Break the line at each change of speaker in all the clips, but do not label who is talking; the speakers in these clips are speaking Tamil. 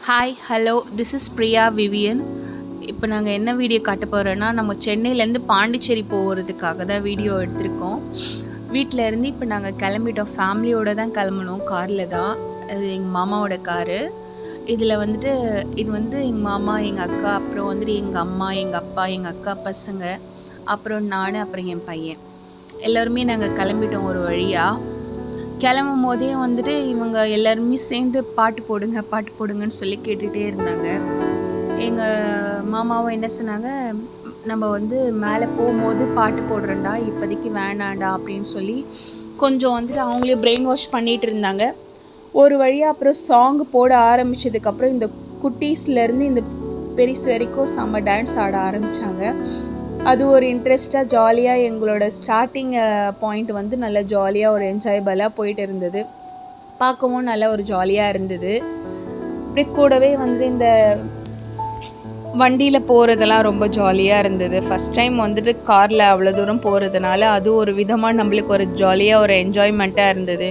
Hi hello this is Priya Vivian. இப்போ நாங்கள் என்ன வீடியோ காட்ட போகிறோன்னா, நம்ம சென்னையிலேருந்து பாண்டிச்சேரி போகிறதுக்காக தான் வீடியோ எடுத்திருக்கோம். வீட்டில் இருந்து இப்போ நாங்கள் கிளம்பிட்டோம். ஃபேமிலியோடு தான் கிளம்பணும், காரில் தான். அது எங்கள் மாமாவோட காரு. இதில் இது எங்கள் மாமா, எங்கள் அக்கா, அப்புறம் எங்கள் அம்மா, எங்கள் அப்பா, எங்கள் அக்கா பசங்க, அப்புறம் நான், அப்புறம் என் பையன் எல்லோருமே நாங்கள் கிளம்பிட்டோம். ஒரு வழியாக கிளம்பும் போதே இவங்க எல்லாருமே சேர்ந்து பாட்டு போடுங்கன்னு சொல்லி கேட்டுகிட்டே இருந்தாங்க. எங்கள் மாமாவும் என்ன சொன்னாங்க, நம்ம மேலே போகும்போது பாட்டு போடுறேன்டா, இப்போதைக்கு வேணாண்டா அப்படின்னு சொல்லி கொஞ்சம் அவங்களே பிரெயின் வாஷ் பண்ணிகிட்டு இருந்தாங்க. ஒரு வழியாக அப்புறம் சாங் போட ஆரம்பித்ததுக்கப்புறம் இந்த குட்டீஸ்லேருந்து இந்த பெருசு வரைக்கும் செம்ம டான்ஸ் ஆட ஆரம்பித்தாங்க. அது ஒரு இன்ட்ரெஸ்ட்டாக ஜாலியாக எங்களோட ஸ்டார்டிங் பாயிண்ட் நல்லா ஜாலியாக ஒரு என்ஜாயபிளாக போயிட்டு இருந்தது. பார்க்கவும் நல்லா ஒரு ஜாலியாக இருந்தது. அப்படி கூடவே இந்த வண்டியில் போகிறதெல்லாம் ரொம்ப ஜாலியாக இருந்தது. ஃபஸ்ட் டைம் காரில் அவ்வளோ தூரம் போகிறதுனால அது ஒரு விதமாக நம்மளுக்கு ஒரு ஜாலியாக ஒரு என்ஜாய்மெண்ட்டாக இருந்தது.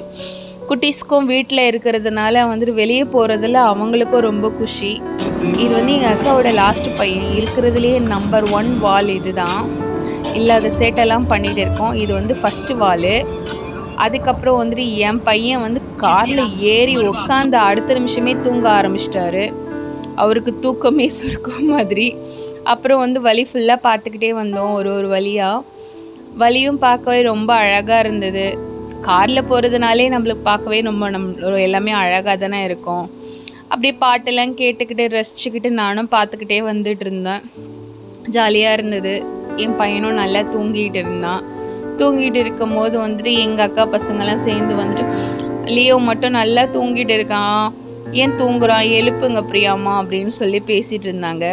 குட்டீஸ்க்கும் வீட்டில் இருக்கிறதுனால வெளியே போகிறதுல அவங்களுக்கும் ரொம்ப குஷி. இது எங்கள் அக்காவோட லாஸ்ட் பையன். இருக்கிறதுலேயே நம்பர் 1 வால் இது தான். இல்லாத சேட்டெல்லாம் பண்ணிகிட்டு இருக்கோம். இது ஃபஸ்ட்டு வால். அதுக்கப்புறம் என் பையன் காரில் ஏறி உட்காந்து அடுத்த நிமிஷமே தூங்க ஆரம்பிச்சிட்டாரு. அவருக்கு தூக்கமே சுருக்கம் மாதிரி. அப்புறம் வழி ஃபுல்லாக பார்த்துக்கிட்டே வந்தோம். ஒரு வழியும் பார்க்கவே ரொம்ப அழகாக இருந்தது. காரில் போகிறதுனாலே நம்மளுக்கு பார்க்கவே ரொம்ப எல்லாமே அழகாக தானே இருக்கும். அப்படியே பாட்டெல்லாம் கேட்டுக்கிட்டு ரசிச்சுக்கிட்டு நானும் பார்த்துக்கிட்டே வந்துட்டு இருந்தேன். ஜாலியாக இருந்தது. என் பையனும் நல்லா தூங்கிட்டு இருந்தான். தூங்கிட்டு இருக்கும் போது எங்கள் அக்கா பசங்கள்லாம் சேர்ந்து லியோ மட்டும் நல்லா தூங்கிட்டு இருக்கான், ஏன் தூங்குறான், எழுப்புங்க பிரியாமா அப்படின்னு சொல்லி பேசிகிட்டு இருந்தாங்க.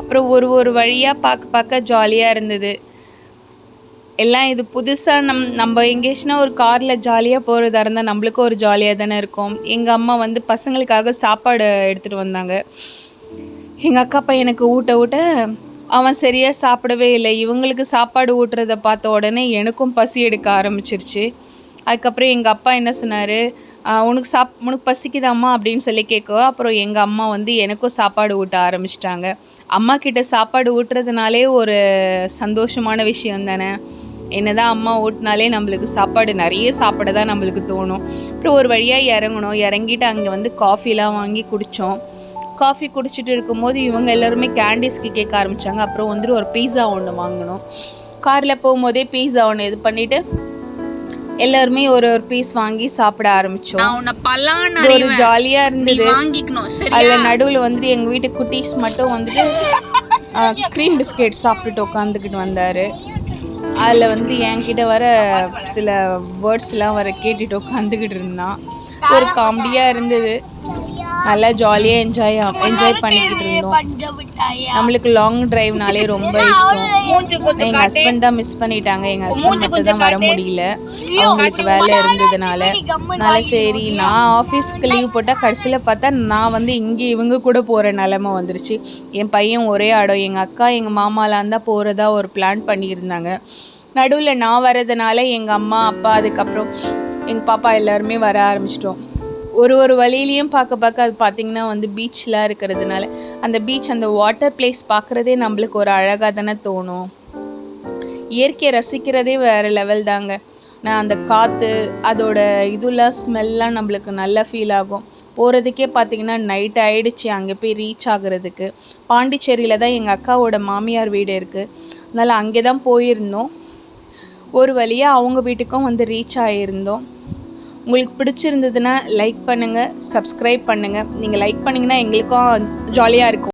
அப்புறம் ஒரு வழியாக பார்க்க ஜாலியாக இருந்தது. எல்லாம் இது புதுசாக நம்ம எங்கேச்சுன்னா ஒரு காரில் ஜாலியாக போகிறதா இருந்தால் நம்மளுக்கும் ஒரு ஜாலியாக தானே இருக்கும். எங்கள் அம்மா பசங்களுக்காக சாப்பாடு எடுத்துகிட்டு வந்தாங்க. எங்கள் அக்கா பையனுக்கு ஊட்ட அவன் சரியாக சாப்பிடவே இல்லை. இவங்களுக்கு சாப்பாடு ஊட்டுறதை பார்த்த உடனே எனக்கும் பசி எடுக்க ஆரம்பிச்சிருச்சு. அதுக்கப்புறம் எங்கள் அப்பா என்ன சொன்னார், உனக்கு பசிக்குதாம்மா அப்படின்னு சொல்லி கேட்கவோ, அப்புறம் எங்கள் அம்மா எனக்கும் சாப்பாடு ஊட்ட ஆரம்பிச்சிட்டாங்க. அம்மா கிட்ட சாப்பாடு ஊட்டுறதுனாலே ஒரு சந்தோஷமான விஷயம் தானே. என்னதான் அம்மா ஊட்டினாலே நம்மளுக்கு சாப்பாடு நிறைய சாப்பிட தான் நம்மளுக்கு தோணும். அப்புறம் ஒரு வழியாக இறங்கிட்டு அங்கே காஃபிலாம் வாங்கி குடித்தோம். காஃபி குடிச்சிட்டு இருக்கும்போது இவங்க எல்லாருமே கேண்டீஸ்க்கு கேட்க ஆரம்பித்தாங்க. அப்புறம் ஒரு பீஸா ஒன்று வாங்கினோம். காரில் போகும்போதே பீஸா ஒன்று இது பண்ணிவிட்டு எல்லாருமே ஒரு பீஸ் வாங்கி சாப்பிட ஆரம்பித்தோம். ஒரு ஜாலியாக இருந்தது. அதில் நடுவில் எங்கள் வீட்டு குட்டீஸ் மட்டும் க்ரீம் பிஸ்கெட் சாப்பிட்டுட்டு உட்காந்துக்கிட்டு வந்தார். அதில் என்கிட்ட வர சில வேர்ட்ஸ்லாம் கேட்டுட்டு உட்காந்துக்கிட்டு இருந்தான். ஒரு காமெடியாக இருந்தது. நல்லா ஜாலியாக என்ஜாய் பண்ணிக்கிட்டு இருந்தோம். நம்மளுக்கு லாங் டிரைவ்னாலே ரொம்ப இஷ்டம். எங்கள் ஹஸ்பண்ட் தான் மிஸ் பண்ணிட்டாங்க. எங்கள் ஹஸ்பண்ட் மட்டும் தான் வர முடியல, அவங்களுக்கு வேலை இருந்ததுனால. சரி, நான் ஆஃபீஸ்க்கு லீவ் போட்டால் கடைசியில் பார்த்தா நான் இங்கே இவங்க கூட போகிற நிலமை வந்துருச்சு. என் பையன் ஒரே ஆடம். எங்கள் அக்கா எங்கள் மாமாலாம் தான் போகிறதா ஒரு பிளான் பண்ணியிருந்தாங்க. நடுவில் நான் வரதுனால எங்கள் அம்மா அப்பா அதுக்கப்புறம் எங்கள் பாப்பா எல்லாருமே வர ஆரம்பிச்சிட்டோம். ஒரு வழியிலையும் பார்க்க அது பார்த்திங்கன்னா பீச்லாம் இருக்கிறதுனால அந்த பீச், அந்த வாட்டர் பிளேஸ் பார்க்குறதே நம்மளுக்கு ஒரு அழகாக தானே தோணும். இயற்கையை ரசிக்கிறதே வேறு லெவல் தாங்க. நான் அந்த காற்று, அதோட இதெல்லாம் ஸ்மெல்லாம் நம்மளுக்கு நல்லா ஃபீல் ஆகும். போகிறதுக்கே பார்த்திங்கன்னா நைட் ஆகிடுச்சு அங்கே போய் ரீச் ஆகுறதுக்கு. பாண்டிச்சேரியில் தான் எங்கள் அக்காவோட மாமியார் வீடு இருக்குது. அதனால் அங்கே தான் போயிருந்தோம். ஒரு வழியாக அவங்க வீட்டுக்கும் ரீச் ஆகியிருந்தோம். உங்களுக்கு பிடிச்சிருந்ததுன்னா லைக் பண்ணுங்கள், சப்ஸ்கிரைப் பண்ணுங்கள். நீங்கள் லைக் பண்ணிங்கன்னா எங்களுக்கும் ஜாலியாக இருக்கும்.